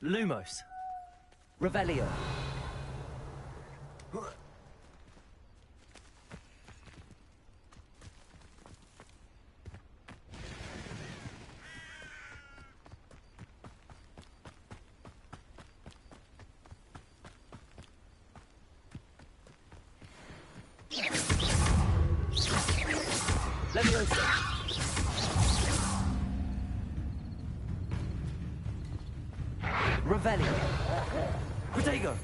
Lumos. Revelio. Leviosa. Revelio. Protego.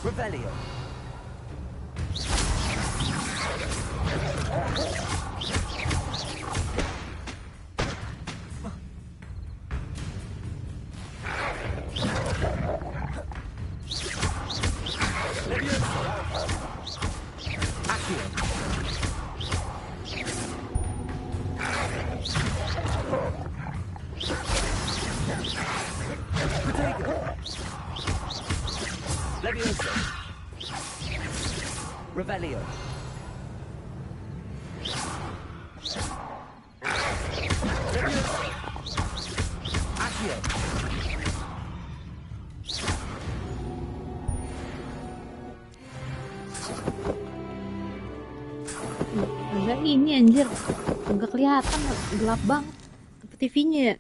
Revelio. Leviosa. Revelio. Leviosa. Accio. Enggak ini anjir. Enggak kelihatan, gelap banget. Apa TV-nya ya?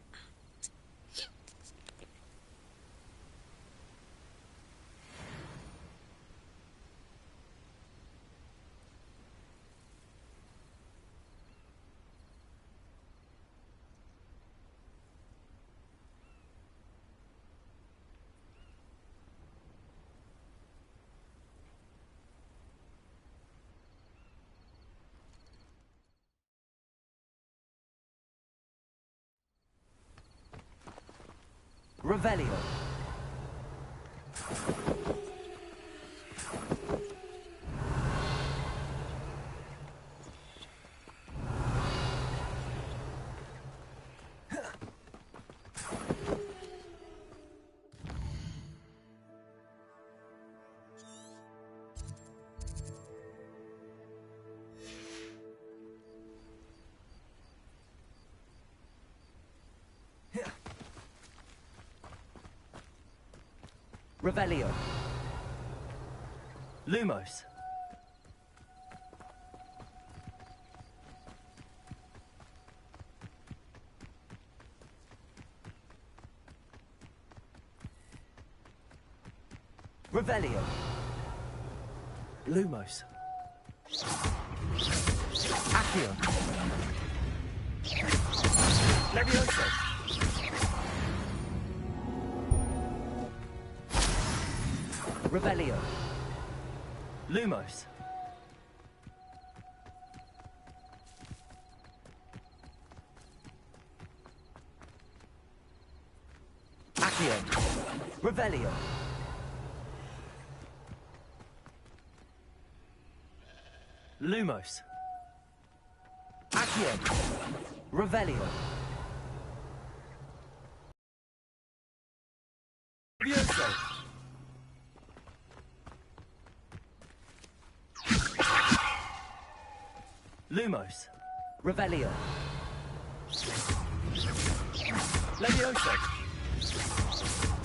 Revelio. Revelio. Lumos. Revelio. Lumos. Accio. Leviosa. Revelio. Lumos. Accio. Revelio. Lumos. Accio. Revelio. Leviosa. Lumos. Revelio. Leviosa.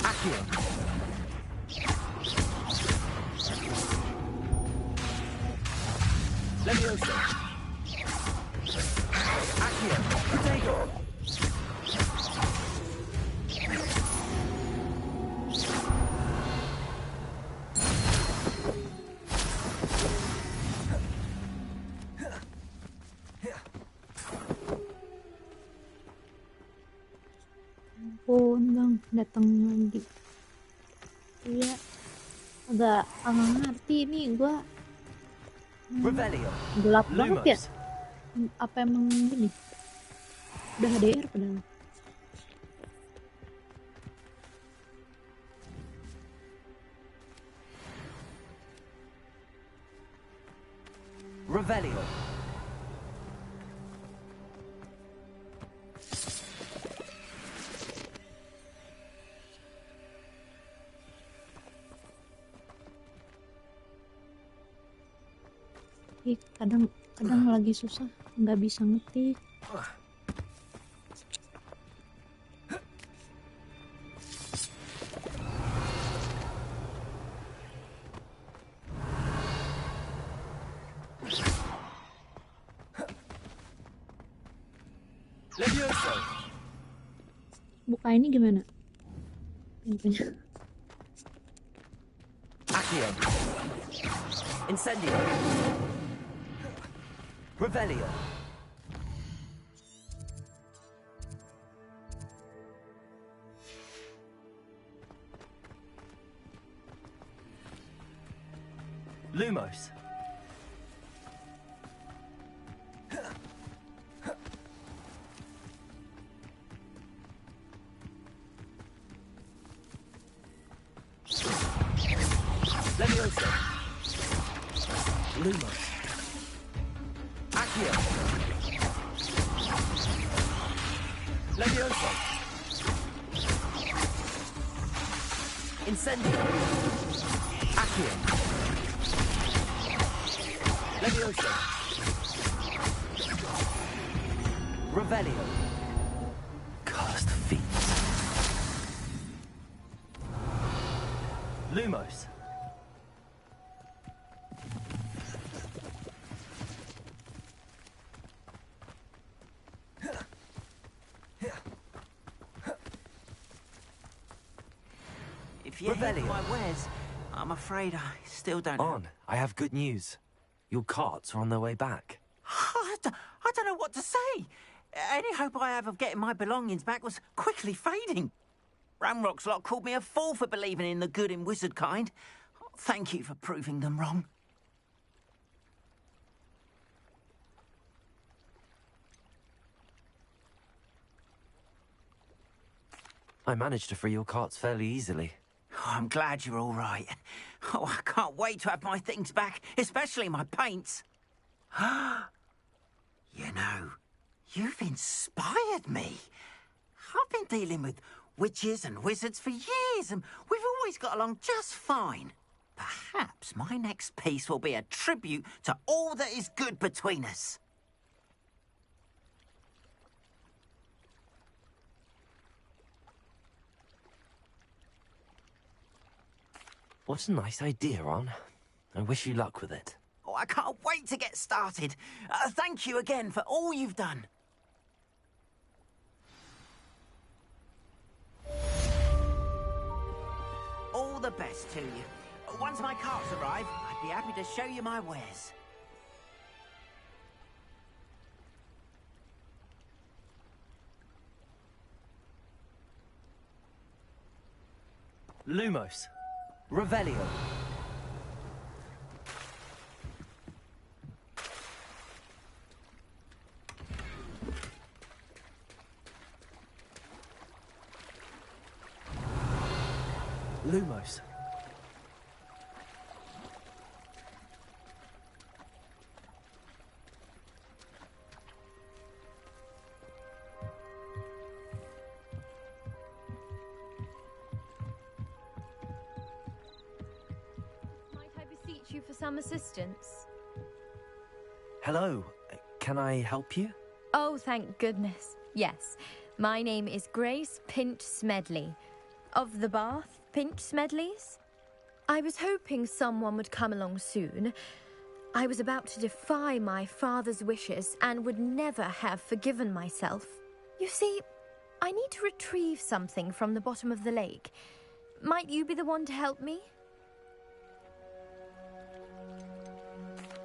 Accio. Leviosa. Accio. Protego. Bang, datang lagi. Iya, agak ngerti ini gua. Revelio. Gelap banget ya. Lumos. Apa emang ini? Udah HDR padahal. Revelio. ngetik. Kadang lagi susah, nggak bisa ngetik. Levioso! Buka ini gimana? Pintunya. Accio! Incendio! Revelio! Lumos! Levioso! Lumos! Accio! Levioso! Incendio! Accio! Levioso! Revelio! Cursed feet! Lumos! If you're here for my wares, I'm afraid I still don't know. On, I have good news. Your carts are on their way back. I don't know what to say. Any hope I have of getting my belongings back was quickly fading. Ramrock's lot called me a fool for believing in the good in wizard kind. Thank you for proving them wrong. I managed to free your carts fairly easily. Oh, I'm glad you're all right. Oh, I can't wait to have my things back, especially my paints. You know, you've inspired me. I've been dealing with witches and wizards for years, and we've always got along just fine. Perhaps my next piece will be a tribute to all that is good between us. What a nice idea, Ron. I wish you luck with it. Oh, I can't wait to get started. Thank you again for all you've done. All the best to you. Once my carts arrive, I'd be happy to show you my wares. Lumos. Revelio. Lumos. Might I beseech you for some assistance? Hello. Can I help you? Oh, thank goodness. Yes. My name is Grace Pinch Smedley. Of the Bath Pinch Smedleys? I was hoping someone would come along soon. I was about to defy my father's wishes and would never have forgiven myself. You see, I need to retrieve something from the bottom of the lake. Might you be the one to help me?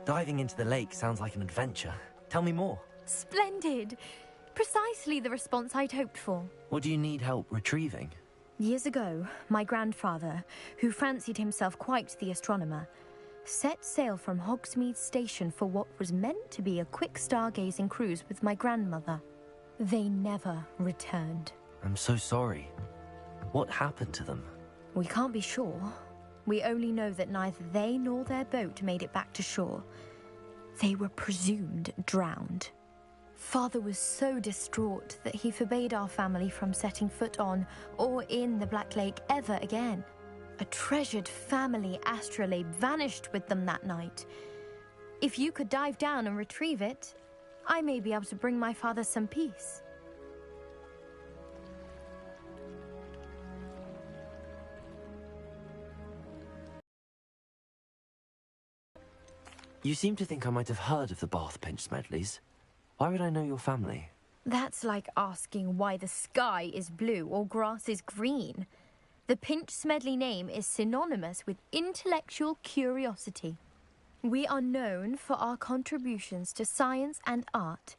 Diving into the lake sounds like an adventure. Tell me more. Splendid! Precisely the response I'd hoped for. What do you need help retrieving? Years ago, my grandfather, who fancied himself quite the astronomer, set sail from Hogsmeade Station for what was meant to be a quick stargazing cruise with my grandmother. They never returned. I'm so sorry. What happened to them? We can't be sure. We only know that neither they nor their boat made it back to shore. They were presumed drowned. Father was so distraught that he forbade our family from setting foot on or in the Black Lake ever again. A treasured family astrolabe vanished with them that night. If you could dive down and retrieve it, I may be able to bring my father some peace. You seem to think I might have heard of the Bath Pinch Smedleys. Why would I know your family? That's like asking why the sky is blue or grass is green. The Pinch Smedley name is synonymous with intellectual curiosity. We are known for our contributions to science and art.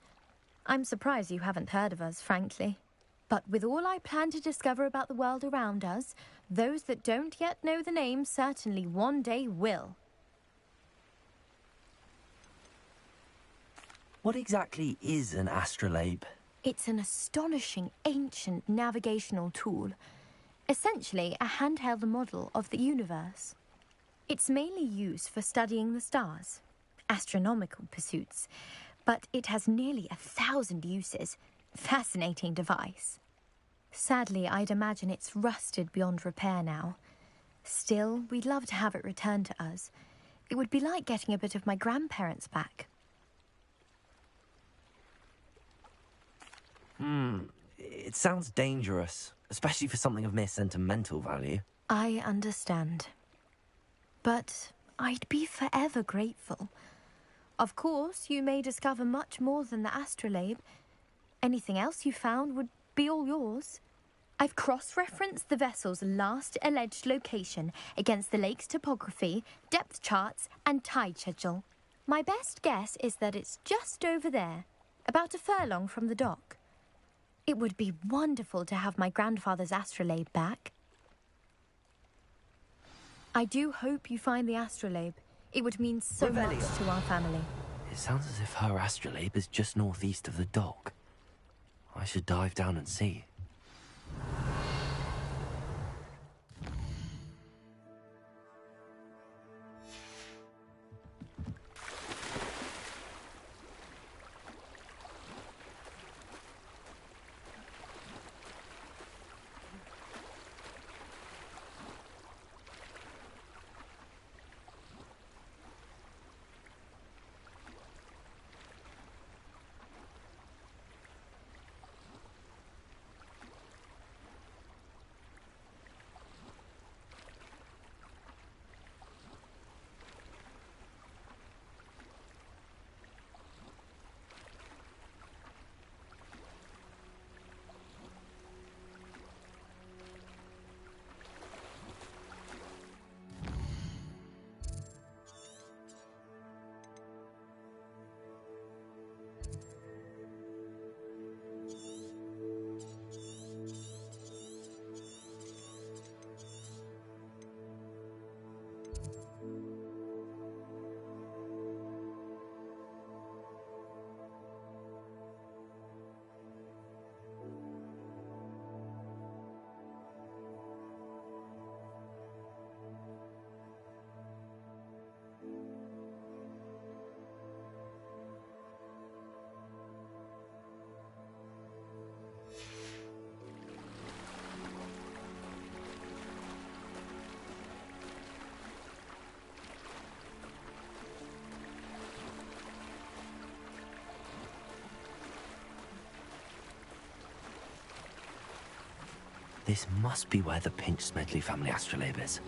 I'm surprised you haven't heard of us, frankly. But with all I plan to discover about the world around us, those that don't yet know the name certainly one day will. What exactly is an astrolabe? It's an astonishing ancient navigational tool, essentially a handheld model of the universe. It's mainly used for studying the stars, astronomical pursuits, but it has nearly 1,000 uses. Fascinating device. Sadly, I'd imagine it's rusted beyond repair now. Still, we'd love to have it returned to us. It would be like getting a bit of my grandparents back. It sounds dangerous, especially for something of mere sentimental value. I understand. But I'd be forever grateful. Of course, you may discover much more than the astrolabe. Anything else you found would be all yours. I've cross-referenced the vessel's last alleged location against the lake's topography, depth charts, and tide schedule. My best guess is that it's just over there, about a furlong from the dock. It would be wonderful to have my grandfather's astrolabe back. I do hope you find the astrolabe. It would mean so much to our family. It sounds as if her astrolabe is just northeast of the dock. I should dive down and see. This must be where the Pinch Smedley family astrolabe is.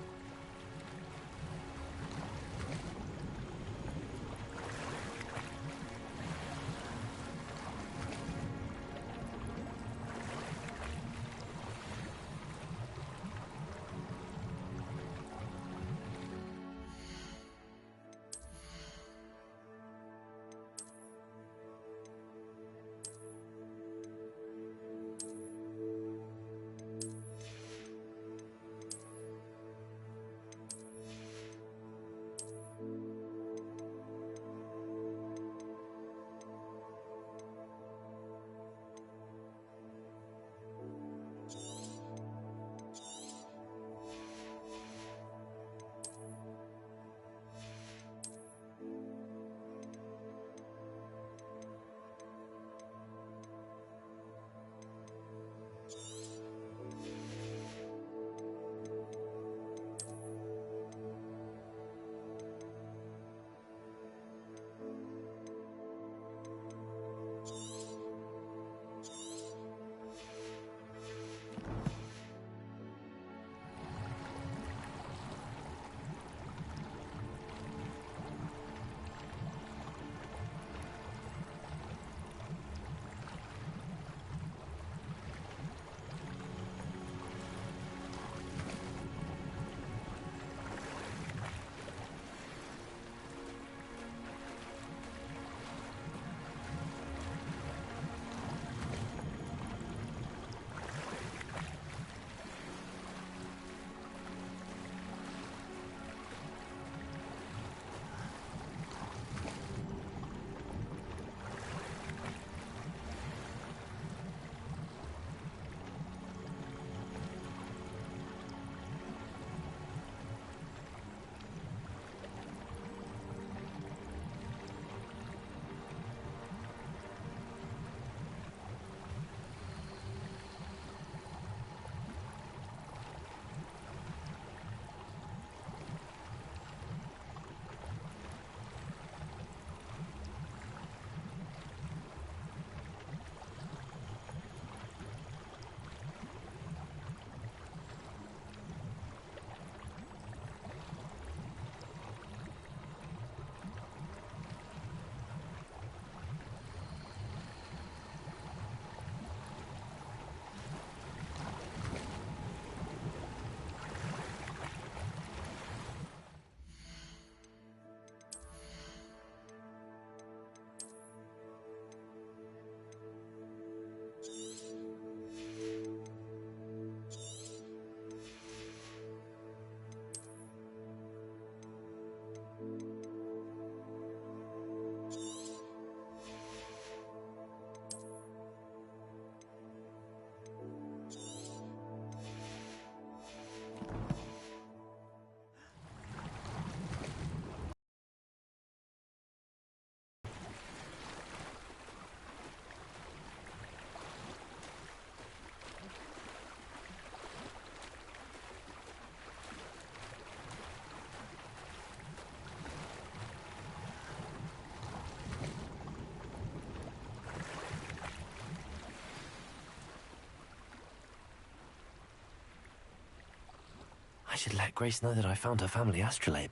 I should let Grace know that I found her family astrolabe.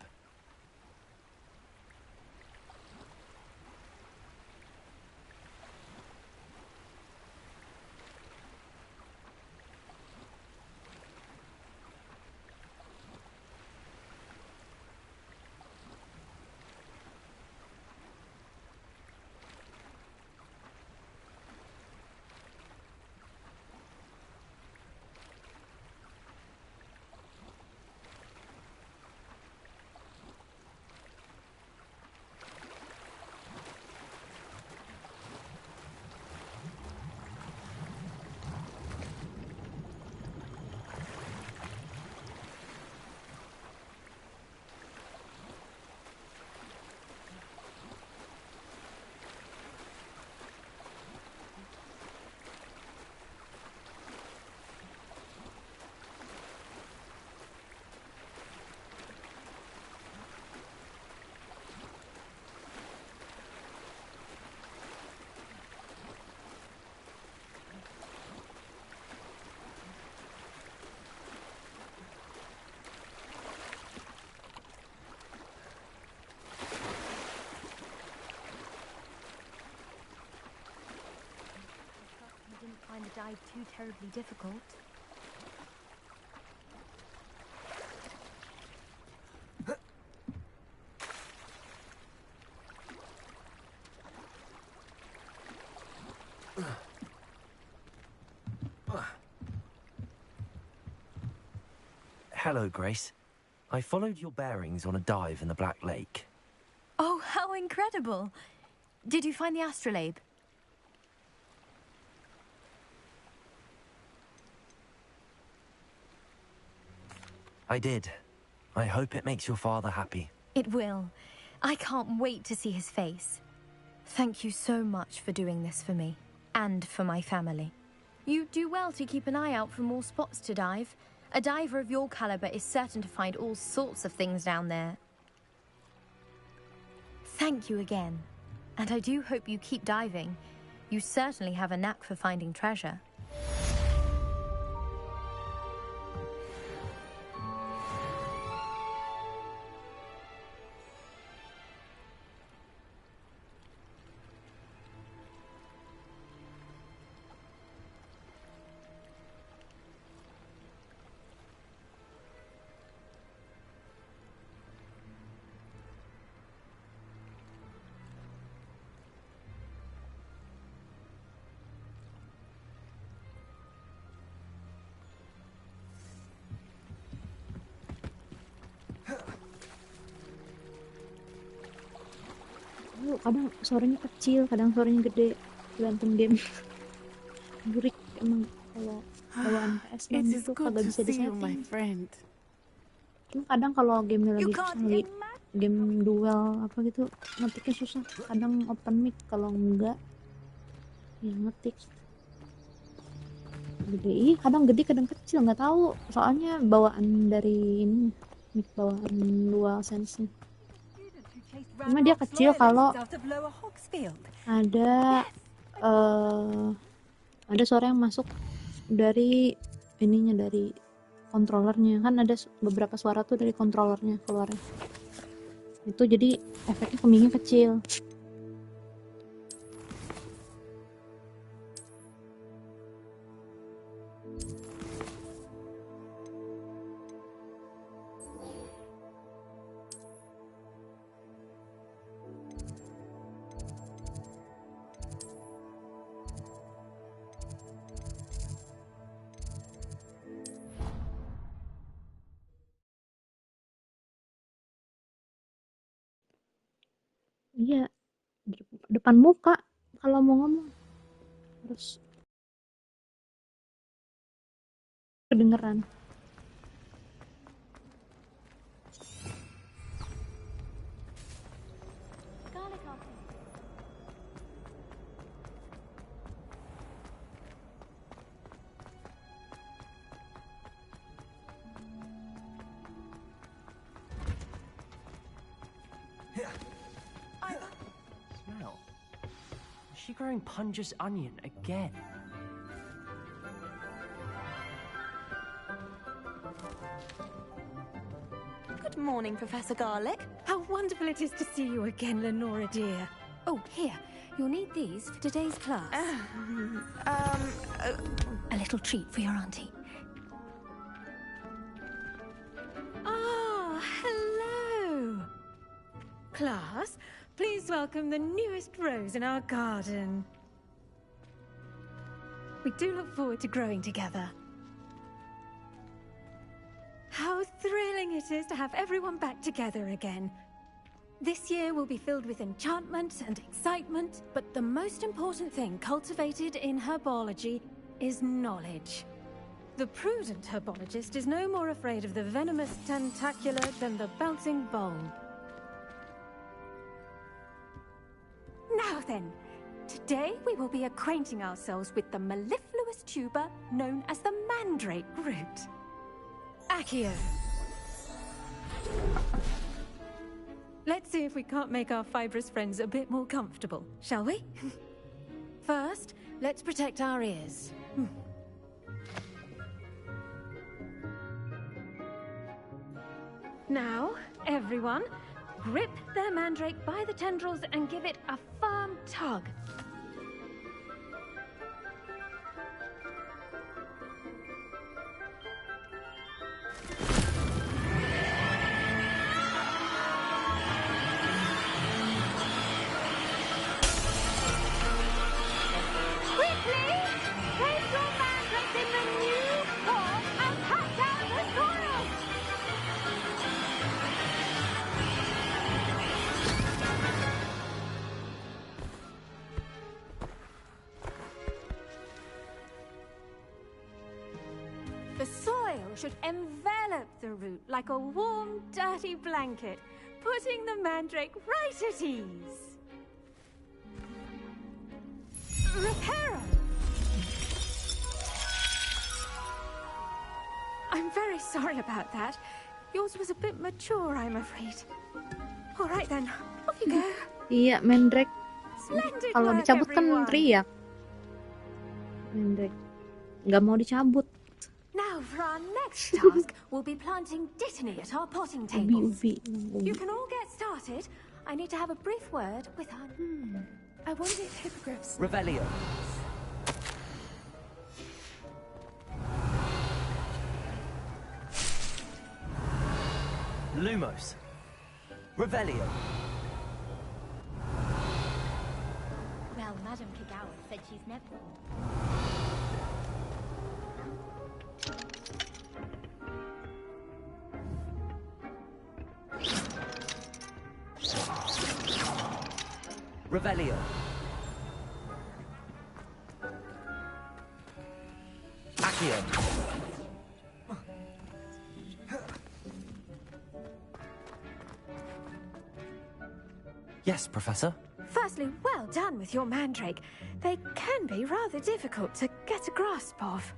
I didn't find the dive too terribly difficult. Hello, Grace. I followed your bearings on a dive in the Black Lake. Oh, how incredible! Did you find the astrolabe? I did. I hope it makes your father happy. It will. I can't wait to see his face. Thank you so much for doing this for me, and for my family. You do well to keep an eye out for more spots to dive. A diver of your caliber is certain to find all sorts of things down there. Thank you again. And I do hope you keep diving. You certainly have a knack for finding treasure. Kadang suaranya kecil, kadang suaranya gede, tergantung game. Burik emang kalau bawaan PS It gitu is good kagak to bisa see you, my disetting. friend. Cuma kadang kalau gamenya You lagi can't susah, imagine. game duel apa gitu, ngetiknya susah. Kadang open mic, kalau enggak ya ngetik. Gede, kadang gede, kadang kecil, nggak tahu. Soalnya bawaan dari ini, mic bawaan DualSense. Cuma dia kecil kalau ada ada suara yang masuk dari ininya, dari controllernya. Kan ada beberapa suara tuh dari controllernya keluarnya. Itu jadi efeknya ke mic-nya kecil. Iya, depan muka kalau mau ngomong harus kedengeran. Smell. Is she growing Punja's onion again? Good morning, Professor Garlick. How wonderful it is to see you again, Lenora dear. Oh, here. You'll need these for today's class. A little treat for your auntie. Ah, hello. Class, please welcome the newest rose in our garden. We do look forward to growing together. How thrilling it is to have everyone back together again. This year will be filled with enchantment and excitement, but the most important thing cultivated in herbology is knowledge. The prudent herbologist is no more afraid of the venomous tentacula than the bouncing bulb. Now then, today we will be acquainting ourselves with the mellifluous tuber known as the mandrake root. Accio. Let's see if we can't make our fibrous friends a bit more comfortable, shall we? First, let's protect our ears. Now, everyone, grip their mandrake by the tendrils and give it a firm tug. The soil should envelop the root like a warm, dirty blanket, putting the mandrake right at ease. Reparo! I'm very sorry about that. Yours was a bit mature, I'm afraid. All right then, off you go. Iya, mandrake. Splendid Kalau work, dicabut kan everyone. teriak. Mandrake. Nggak mau dicabut. Now for our next task, we'll be planting dittany at our potting tables. Ubi. You can all get started. I need to have a brief word with our... I wonder if hippogriffs... Revelio. Lumos. Revelio. Well, Madame Kagawa said she's never... Revelio. Accio. Yes, Professor. Firstly, well done with your mandrake. They can be rather difficult to get a grasp of.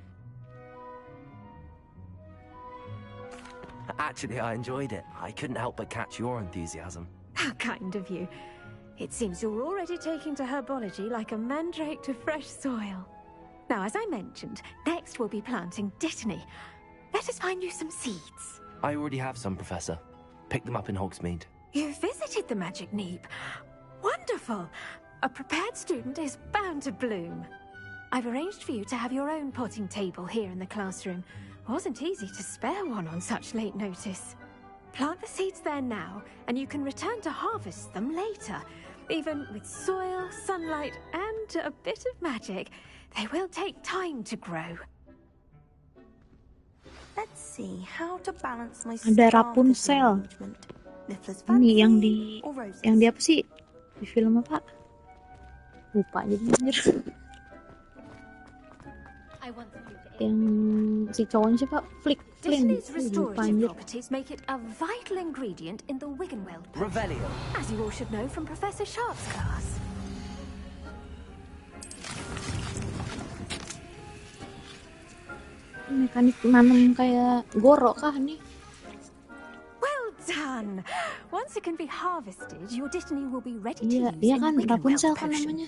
Actually, I enjoyed it. I couldn't help but catch your enthusiasm. How kind of you. It seems you're already taking to herbology like a mandrake to fresh soil. Now, as I mentioned, next we'll be planting dittany. Let us find you some seeds. I already have some, Professor. Picked them up in Hogsmeade. You visited the Magic Neep. Wonderful! A prepared student is bound to bloom. I've arranged for you to have your own potting table here in the classroom. Wasn't easy to spare one on such late notice. Plant the seeds there now, and you can return to harvest them later. Even with soil, sunlight, and a bit of magic, they will take time to grow. Let's see how to balance my Ada star Rapunzel. arrangement. Niffler's Ini yang fancy di or roses? yang di apa sih? Di film apa? Lupa jadi anjir. I want you to... Yang si cowoknya siapa? Flint. Dittany's Lupa restorative anjir. properties make it a vital ingredient in the Wiggenweld potion, Revelio. as you all should know from Professor Sharp's class. Mekanik nanam kayak Goro kah nih? Well done! Once it can be harvested, your dittany will be ready to Iya, use iya in kan Wiggenweld Rapunzel kan potion. namanya.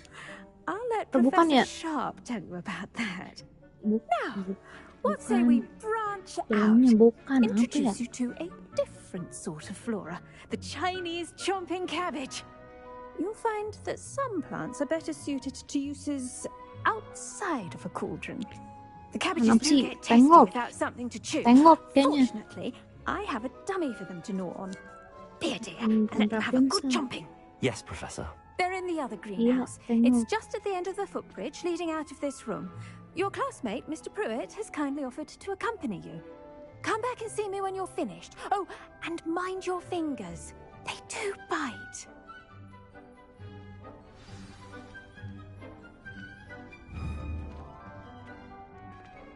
I'll let Bukan Professor ya? Sharp tell you about that. Bukan. What say we branch out? Filmnya bukan apa ya? Introduce you to a different different sort of flora, the Chinese chomping cabbage. You'll find that some plants are better suited to uses outside of a cauldron. The cabbages Kenapa do sih? get tasty Tengok. without something to chew. Tengok kayaknya. Fortunately, I have a dummy for them to gnaw on. Dear, Hmm, and let them have a good Vincent. chomping. Yes, Professor. They're in the other greenhouse. tengok. It's just at the end of the footbridge leading out of this room. Your classmate, Mr. Pruitt, has kindly offered to accompany you. Come back and see me when you're finished. Oh, and mind your fingers. They do bite.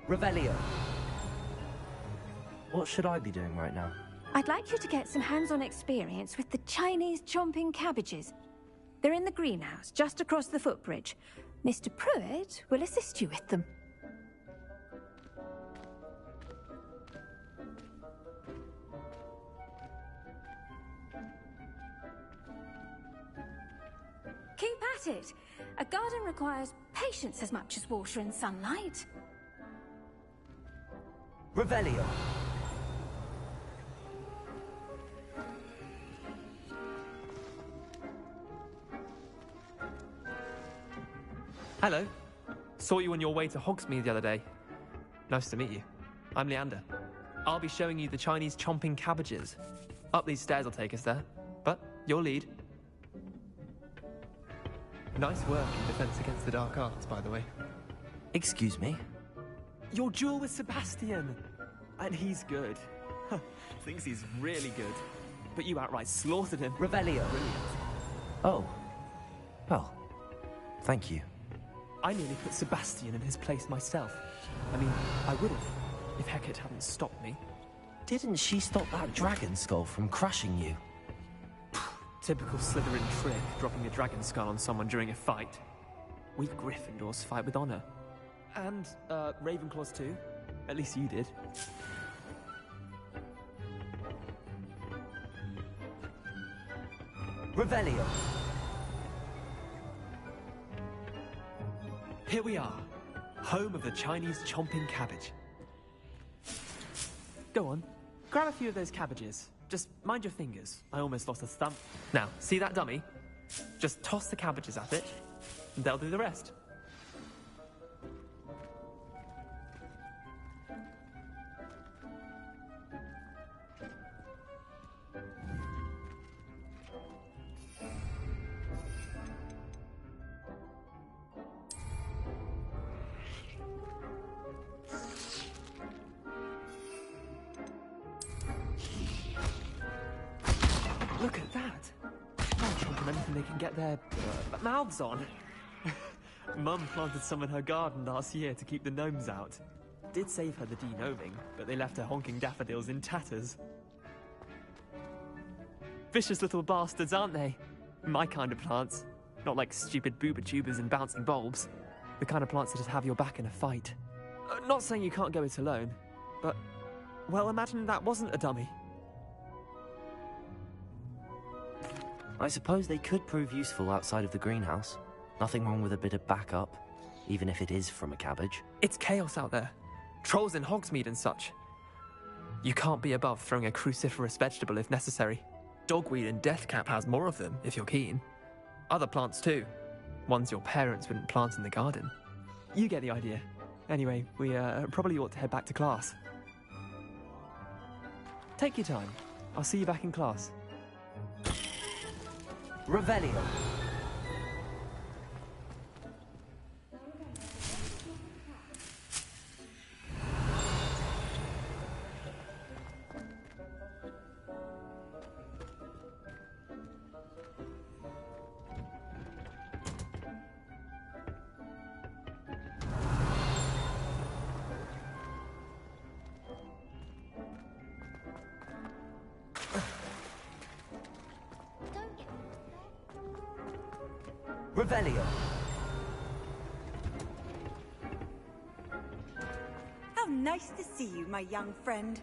Revelio. What should I be doing right now? I'd like you to get some hands-on experience with the Chinese chomping cabbages. They're in the greenhouse, just across the footbridge. Mr. Pruitt will assist you with them. Keep at it. A garden requires patience as much as water and sunlight. Revelio. Hello. Saw you on your way to Hogsmeade the other day. Nice to meet you. I'm Leander. I'll be showing you the Chinese chomping cabbages. Up these stairs will take us there. But your lead. Nice work in Defense Against the Dark Arts, by the way. Excuse me? Your duel with Sebastian! And he's good. Thinks he's really good. But you outright slaughtered him. Revelio. Oh. Well, thank you. I nearly put Sebastian in his place myself. I mean, I would have, if Hecate hadn't stopped me. Didn't she stop that dragon skull from crushing you? Typical Slytherin trick, dropping a dragon skull on someone during a fight. We Gryffindors fight with honor. And, Ravenclaws too. At least you did. Revelio. Here we are, home of the Chinese chomping cabbage. Go on, grab a few of those cabbages. Just mind your fingers. I almost lost a thumb. Now, see that dummy? Just toss the cabbages at it, and they'll do the rest. Look at that! They're chomping anything they can get their mouths on. Mum planted some in her garden last year to keep the gnomes out. Did save her the de-gnoming, but they left her honking daffodils in tatters. Vicious little bastards, aren't they? My kind of plants. Not like stupid booba tubers and bouncing bulbs. The kind of plants that just have your back in a fight. Not saying you can't go it alone, but... well, imagine that wasn't a dummy. I suppose they could prove useful outside of the greenhouse. Nothing wrong with a bit of backup, even if it is from a cabbage. It's chaos out there. Trolls in Hogsmeade and such. You can't be above throwing a cruciferous vegetable if necessary. Dogweed and Deathcap has more of them, if you're keen. Other plants too. Ones your parents wouldn't plant in the garden. You get the idea. Anyway, we probably ought to head back to class. Take your time. I'll see you back in class. Revelio. Revelio. How nice to see you, my young friend.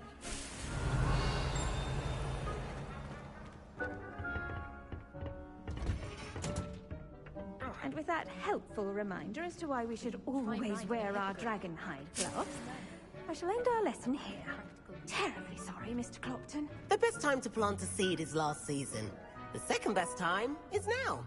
And with that helpful reminder as to why we should always wear our dragon hide gloves, I shall end our lesson here. Terribly sorry, Mr. Clopton. The best time to plant a seed is last season. The second best time is now.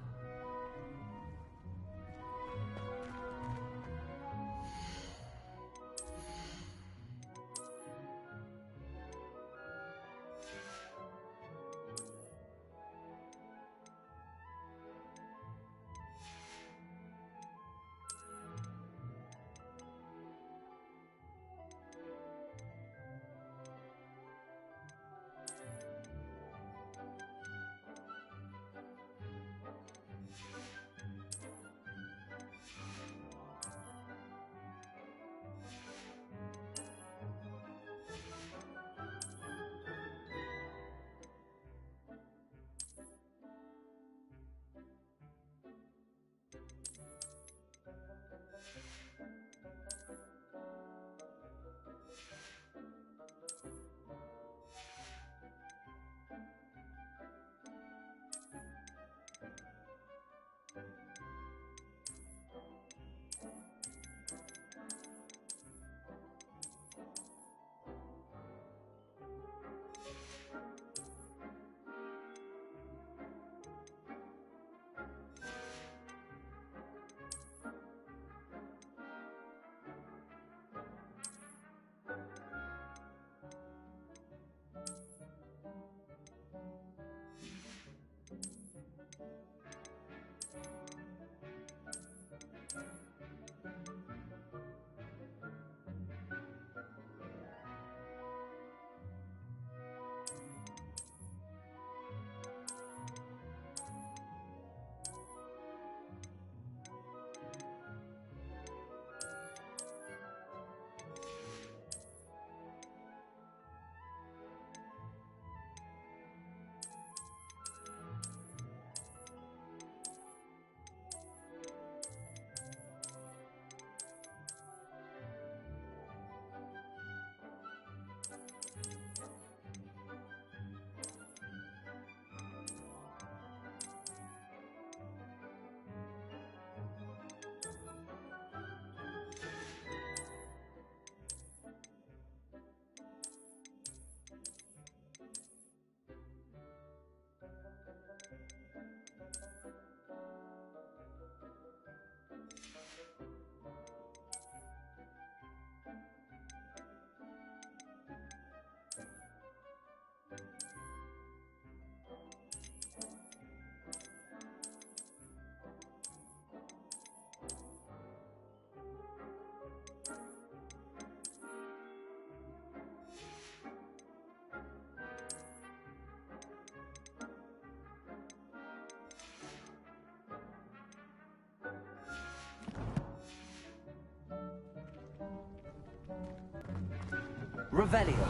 Revelio.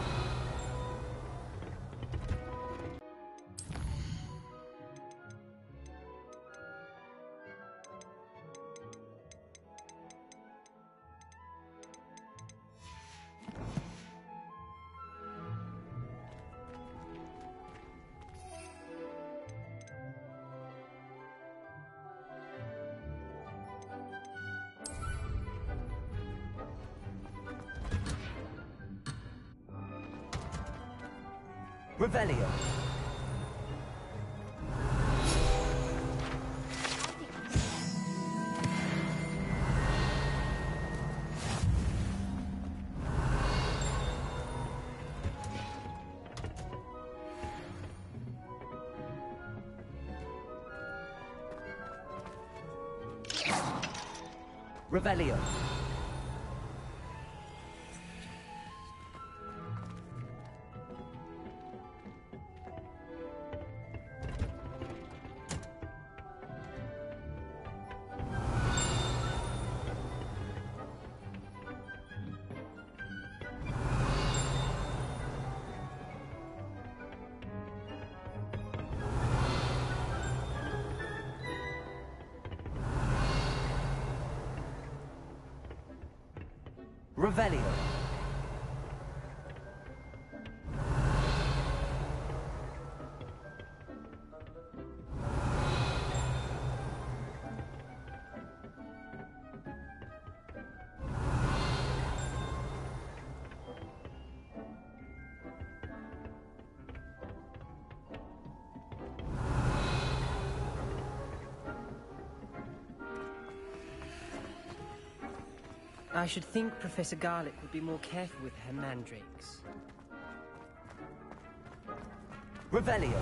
Revelio. Revelio. Revelio. I should think Professor Garlick would be more careful with her mandrakes. Revelio!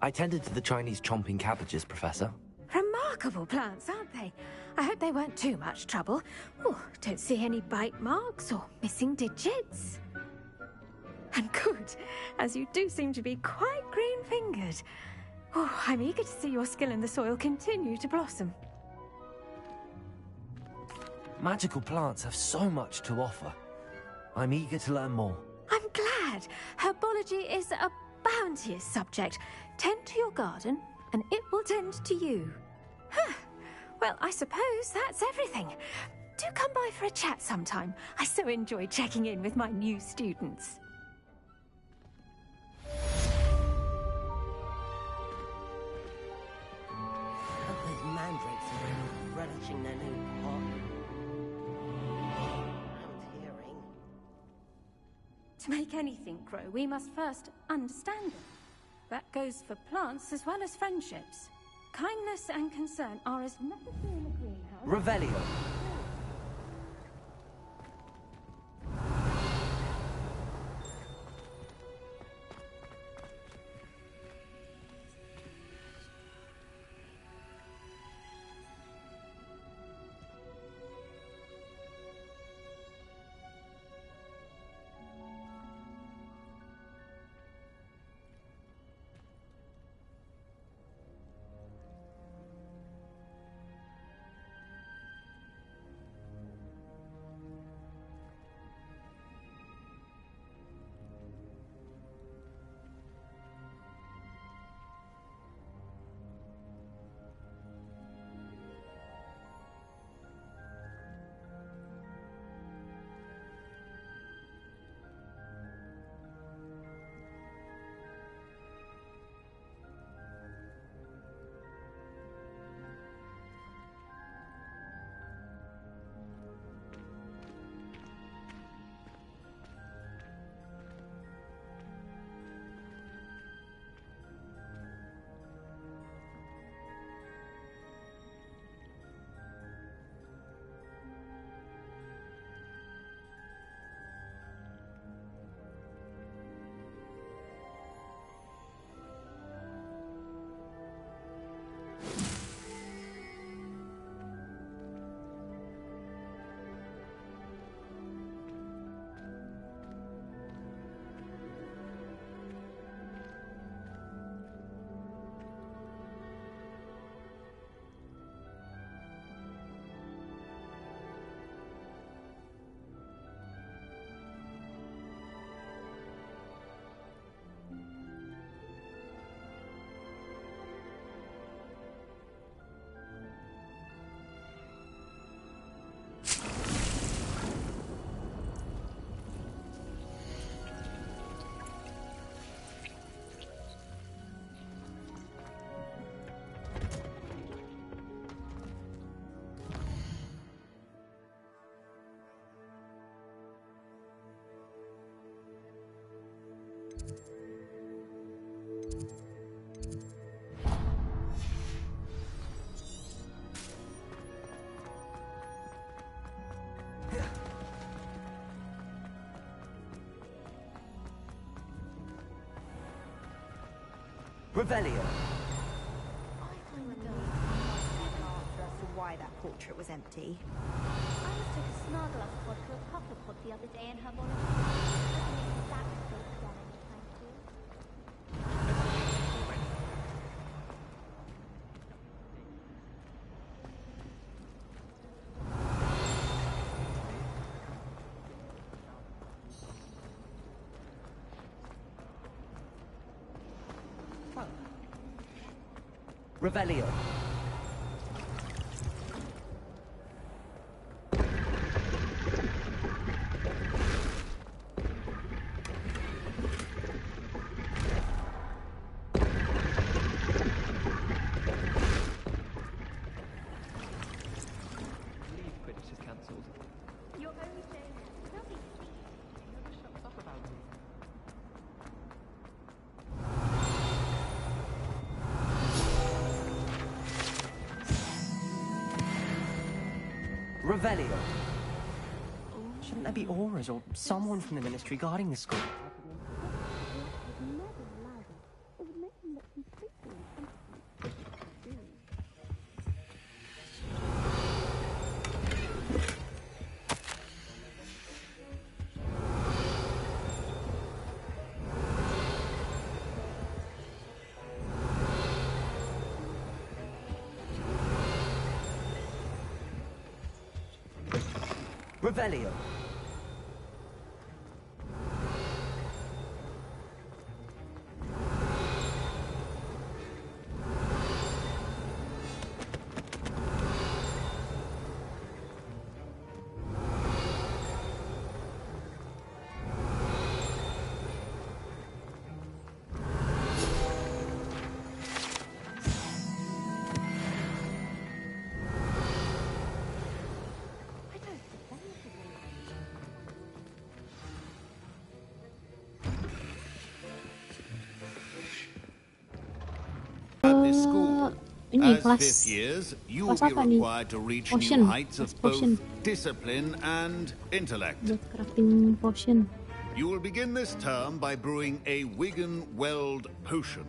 I tended to the Chinese chomping cabbages, Professor. Remarkable plants, aren't they? I hope they weren't too much trouble. Oh, don't see any bite marks or missing digits. And good, as you do seem to be quite green-fingered. Oh, I'm eager to see your skill in the soil continue to blossom. Magical plants have so much to offer. I'm eager to learn more. I'm glad. Herbology is a bounteous subject. Tend to your garden, and it will tend to you. Huh. Well, I suppose that's everything. Do come by for a chat sometime. I so enjoy checking in with my new students. Hope those mandrakes are relishing their new pot. I'm hearing. To make anything grow, we must first understand it. That goes for plants as well as friendships. Kindness and concern are as necessary in a greenhouse. Revelio! Revelio. Answer as to why that portrait was empty. I was took a Snargloss pod to a poplar pod the other day in her volunteer. That was so challenge, thank you. Revelio. Leave Quidditch is cancelled. You're only saying they'll be Never shuts up about it. Revelio. Shouldn't there be auras or someone from the Ministry guarding the school? Revelio. Ini As kelas fifth years, you will kelas be apa nih? required to reach Potion. new heights of Kelas both potion. discipline and intellect. Buat crafting potion. You will begin this term by brewing a Wigan Weld potion.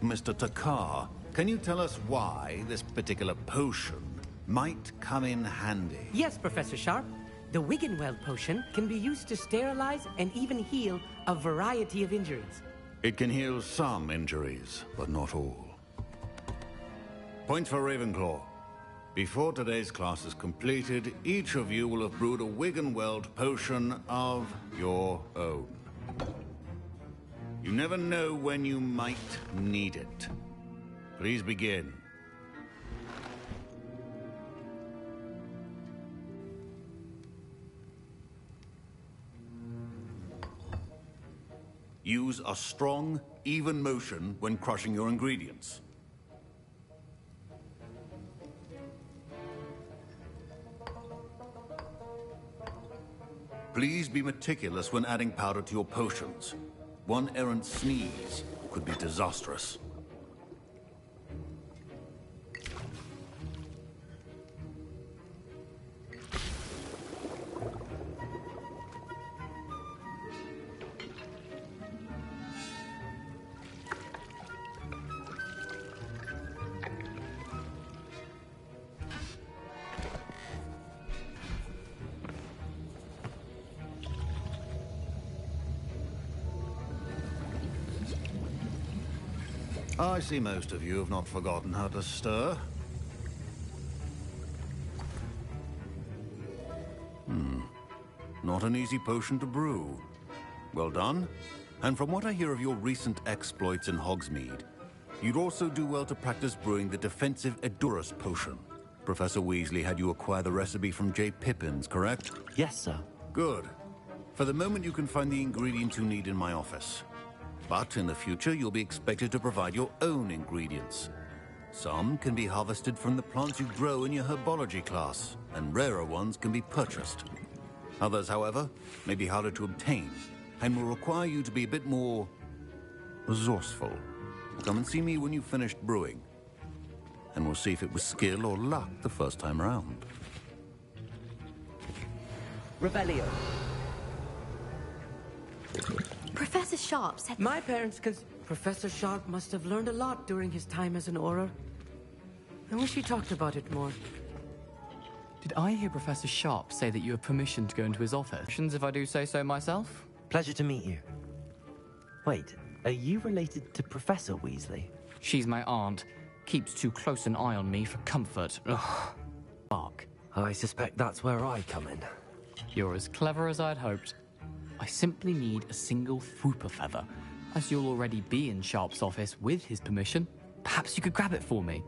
Mr. Takar, can you tell us why this particular potion might come in handy? Yes, Professor Sharp. The Wiggenweld potion can be used to sterilize and even heal a variety of injuries. It can heal some injuries, but not all. Point for Ravenclaw. Before today's class is completed, each of you will have brewed a Wiggenweld potion of your own. You never know when you might need it. Please begin. Use a strong, even motion when crushing your ingredients. Please be meticulous when adding powder to your potions. One errant sneeze could be disastrous. I see most of you have not forgotten how to stir. Not an easy potion to brew. Well done. And from what I hear of your recent exploits in Hogsmeade, you'd also do well to practice brewing the defensive Edurus potion. Professor Weasley had you acquire the recipe from J. Pippins, correct? Yes, sir. Good. For the moment, you can find the ingredients you need in my office. But in the future, you'll be expected to provide your own ingredients. Some can be harvested from the plants you grow in your herbology class, and rarer ones can be purchased. Others, however, may be harder to obtain, and will require you to be a bit more resourceful. Come and see me when you've finished brewing, and we'll see if it was skill or luck the first time around. Revelio. Professor Sharp said... My parents Professor Sharp must have learned a lot during his time as an Auror. I wish he talked about it more. Did I hear Professor Sharp say that you have permission to go into his office? If I do say so myself? Pleasure to meet you. Wait, are you related to Professor Weasley? She's my aunt. Keeps too close an eye on me for comfort. Ugh. Bark. I suspect that's where I come in. You're as clever as I'd hoped. I simply need a single Fwooper feather. As you'll already be in Sharp's office with his permission, perhaps you could grab it for me.